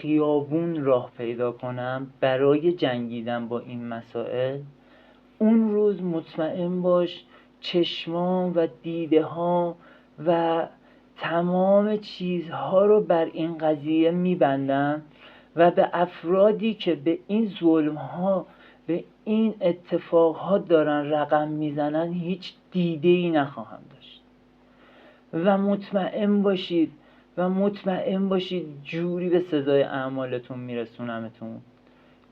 خیابون راه پیدا کنم برای جنگیدن با این مسائل، اون روز مطمئن باش چشمان و دیده ها و تمام چیزها رو بر این قضیه میبندم و به افرادی که به این ظلم ها، به این اتفاق ها دارن رقم میزنن هیچ دیده ای نخواهم داشت. و مطمئن باشید جوری به سزای اعمالتون میرسونمتون،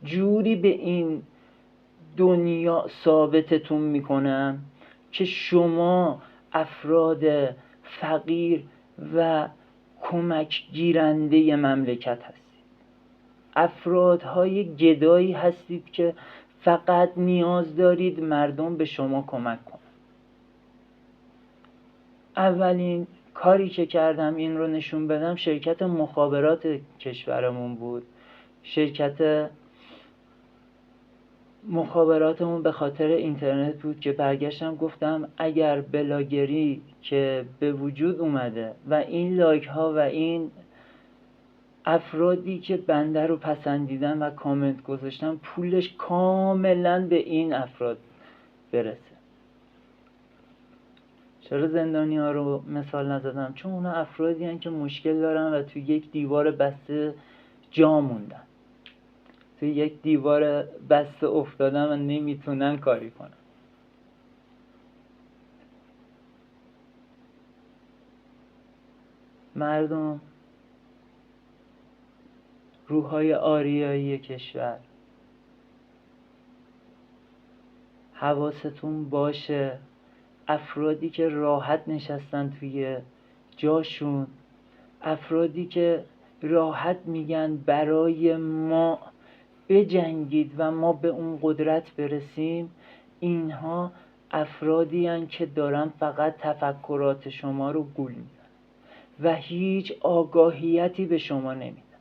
جوری به این دنیا ثابتتون میکنم که شما افراد فقیر و کمک گیرنده مملکت هستید. افرادهای گدایی هستید که فقط نیاز دارید مردم به شما کمک کنن. اولین کاری که کردم این رو نشون بدم شرکت مخابرات کشورمون بود. شرکت مخابراتمون به خاطر اینترنت بود که برگشتم گفتم اگر بلاگری که به وجود اومده و این لایک ها و این افرادی که بنده رو پسندیدن و کامنت گذاشتن پولش کاملا به این افراد برسه. چرا زندانی ها رو مثال نزدم؟ چون اونا افرادی هستن که مشکل دارن و توی یک دیوار بسته جا موندن، توی یک دیوار بسته افتادن و نمیتونن کاری کنن. مردم، روح‌های آریایی کشور، حواستون باشه افرادی که راحت نشستن توی جاشون، افرادی که راحت میگن برای ما بجنگید و ما به اون قدرت برسیم، اینها افرادی هستند که دارن فقط تفکرات شما رو گول میزنن و هیچ آگاهیتی به شما نمیدن.